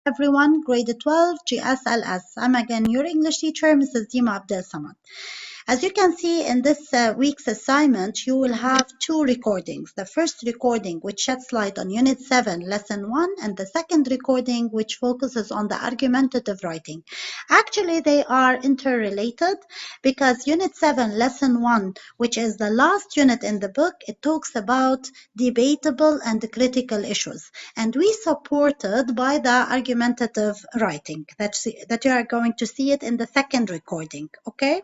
Everyone, grade 12 GSLS. I'm again your English teacher, Mrs. Dima Abdel Samad. As you can see in this week's assignment, you will have two recordings. The first recording, which sheds light on Unit 7, Lesson 1, and the second recording, which focuses on the argumentative writing. Actually, they are interrelated because Unit 7, Lesson 1, which is the last unit in the book, it talks about debatable and critical issues. And we supported by the argumentative writing that you are going to see it in the second recording, okay?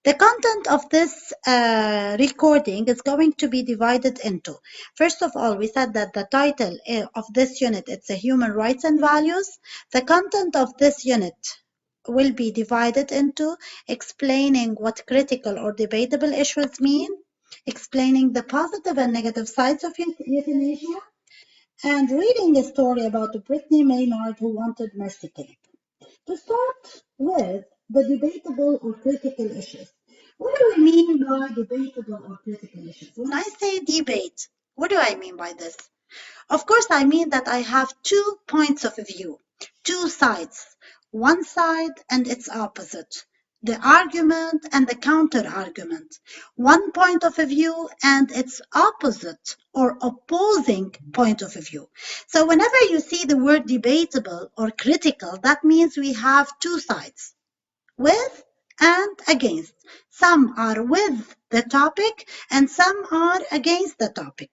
The content of this recording is going to be divided into, first of all, we said that the title of this unit, it's a Human Rights and Values. The content of this unit will be divided into explaining what critical or debatable issues mean, explaining the positive and negative sides of euthanasia, and reading a story about Brittany Maynard who wanted mercy killing. To start with the debatable or critical issues. What do I mean by debatable or critical issues? When I say debate, what do I mean by this? Of course, I mean that I have 2 points of view, 2 sides, one side and its opposite, the argument and the counter argument, one point of view and its opposite or opposing point of view. So whenever you see the word debatable or critical, that means we have 2 sides, with and against. Some are with the topic and some are against the topic.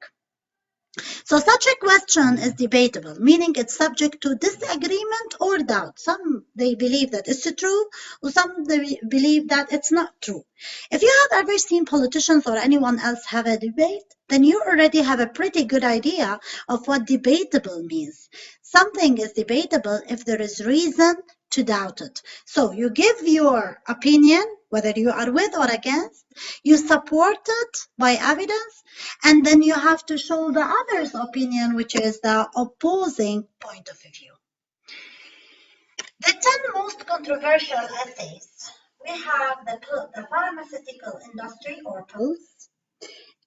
So such a question is debatable, meaning it's subject to disagreement or doubt. Some they believe that it's true, or some they believe that it's not true. If you have ever seen politicians or anyone else have a debate, then you already have a pretty good idea of what debatable means. Something is debatable if there is reason to doubt it. So you give your opinion, whether you are with or against, you support it by evidence, and then you have to show the other's opinion, which is the opposing point of view. The 10 most controversial essays. We have the pharmaceutical industry or pills,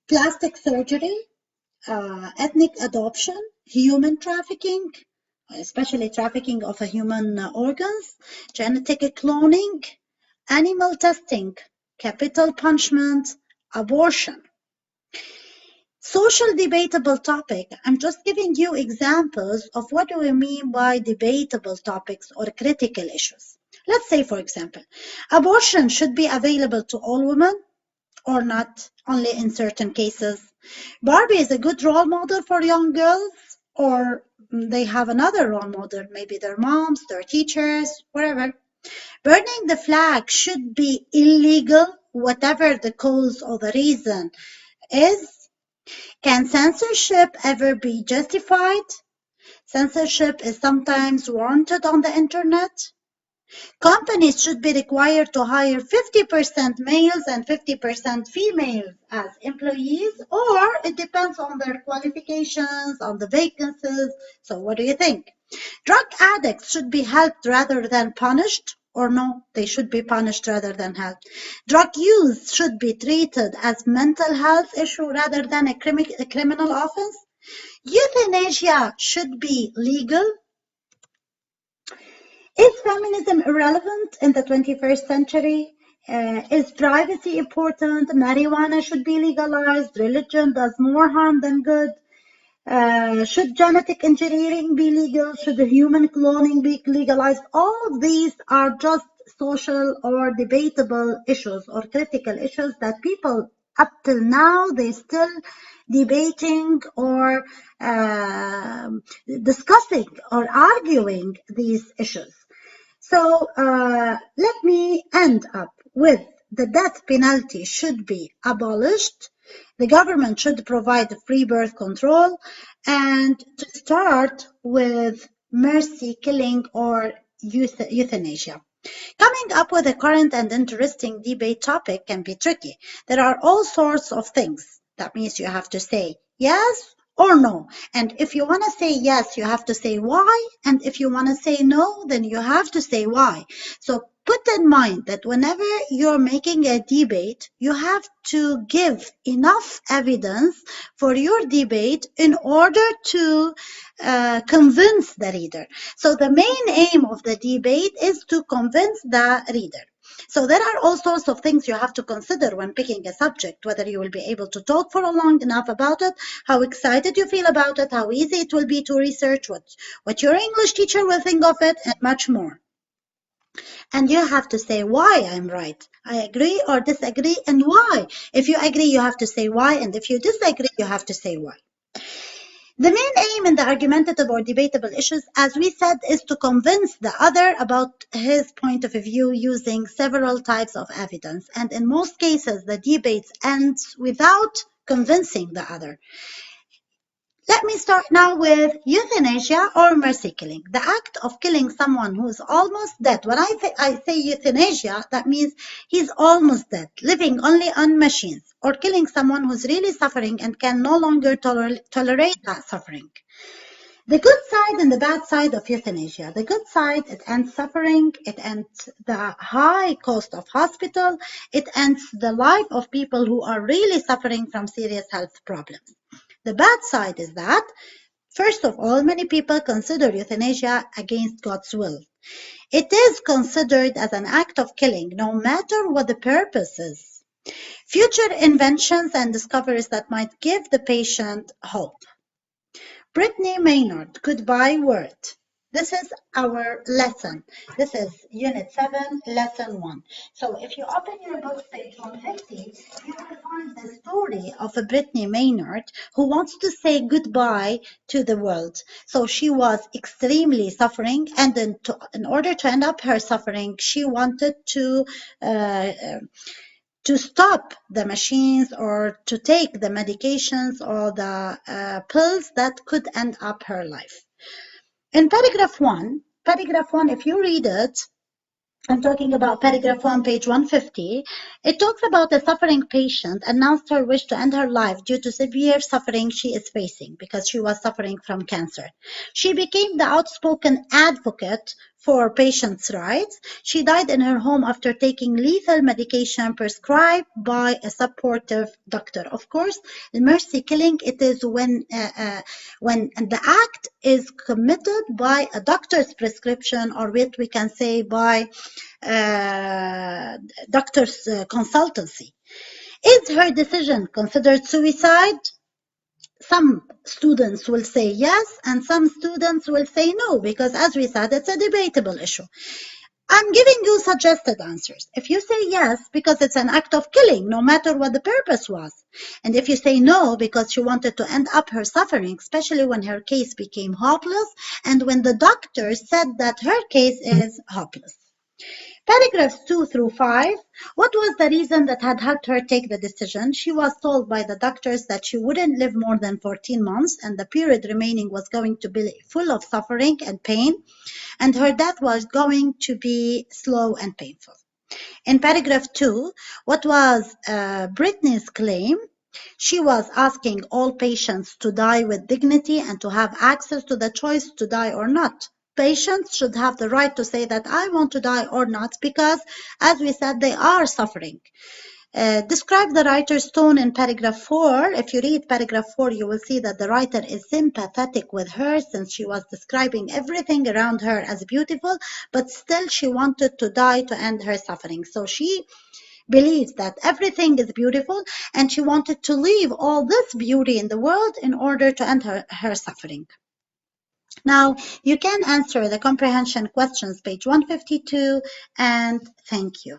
plastic surgery, ethnic adoption, human trafficking, especially trafficking of human organs, genetic cloning, animal testing, capital punishment, abortion. Social debatable topic. I'm just giving you examples of what do we mean by debatable topics or critical issues. Let's say, for example, abortion should be available to all women or not, only in certain cases. Barbie is a good role model for young girls, or they have another role model, maybe their moms, their teachers, whatever. Burning the flag should be illegal, whatever the cause or the reason is. Can censorship ever be justified? Censorship is sometimes warranted on the internet. Companies should be required to hire 50% males and 50% females as employees, or it depends on their qualifications, on the vacancies. So what do you think? Drug addicts should be helped rather than punished, or no, they should be punished rather than helped. Drug use should be treated as mental health issue rather than a criminal offense. Euthanasia should be legal. Is feminism irrelevant in the 21st century? Is privacy important? Marijuana should be legalized. Religion does more harm than good. Should genetic engineering be legal? Should human cloning be legalized? All of these are just social or debatable issues or critical issues that people up till now, they still debating or discussing or arguing these issues. So let me end up with the death penalty should be abolished. The government should provide free birth control, and to start with mercy killing or euthanasia. Coming up with a current and interesting debate topic can be tricky. There are all sorts of things. That means you have to say yes or no. And if you want to say yes, you have to say why. And if you want to say no, then you have to say why. So put in mind that whenever you're making a debate, you have to give enough evidence for your debate in order to convince the reader. So the main aim of the debate is to convince the reader. So there are all sorts of things you have to consider when picking a subject, whether you will be able to talk for long enough about it, how excited you feel about it, how easy it will be to research, what your English teacher will think of it, and much more. And you have to say why I'm right. I agree or disagree, and why. If you agree, you have to say why, and if you disagree, you have to say why. The main aim in the argumentative or debatable issues, as we said, is to convince the other about his point of view using several types of evidence. And in most cases, the debate ends without convincing the other. Let me start now with euthanasia or mercy killing, the act of killing someone who's almost dead. When I say euthanasia, that means he's almost dead, living only on machines, or killing someone who's really suffering and can no longer tolerate that suffering. The good side and the bad side of euthanasia. The good side, it ends suffering, it ends the high cost of hospital, it ends the life of people who are really suffering from serious health problems. The bad side is that, first of all, many people consider euthanasia against God's will. It is considered as an act of killing, no matter what the purpose is. Future inventions and discoveries that might give the patient hope. Brittany Maynard, goodbye word. This is our lesson. This is Unit 7, Lesson 1. So if you open your book, page 150, you will find the story of a Brittany Maynard who wants to say goodbye to the world. So she was extremely suffering, and in order to end up her suffering, she wanted to stop the machines or to take the medications or the pills that could end up her life. In paragraph 1, if you read it, I'm talking about paragraph 1, page 150. It talks about a suffering patient announced her wish to end her life due to severe suffering she is facing because she was suffering from cancer. She became the outspoken advocate for patients' rights. She died in her home after taking lethal medication prescribed by a supportive doctor. Of course, mercy killing, it is when the act is committed by a doctor's prescription, or what we can say by doctor's consultancy. Is her decision considered suicide? Some students will say yes, and some students will say no, because as we said, it's a debatable issue. I'm giving you suggested answers. If you say yes, because it's an act of killing, no matter what the purpose was. And if you say no, because she wanted to end up her suffering, especially when her case became hopeless, and when the doctor said that her case is hopeless. Paragraphs 2 through 5. What was the reason that had helped her take the decision? She was told by the doctors that she wouldn't live more than 14 months, and the period remaining was going to be full of suffering and pain, and her death was going to be slow and painful. In paragraph 2, what was Brittany's claim? She was asking all patients to die with dignity and to have access to the choice to die or not. Patients should have the right to say that I want to die or not, because, as we said, they are suffering. Describe the writer's tone in paragraph 4. If you read paragraph 4, you will see that the writer is sympathetic with her, since she was describing everything around her as beautiful, but still she wanted to die to end her suffering. So she believes that everything is beautiful, and she wanted to leave all this beauty in the world in order to end her suffering. Now, you can answer the comprehension questions, page 152, and thank you.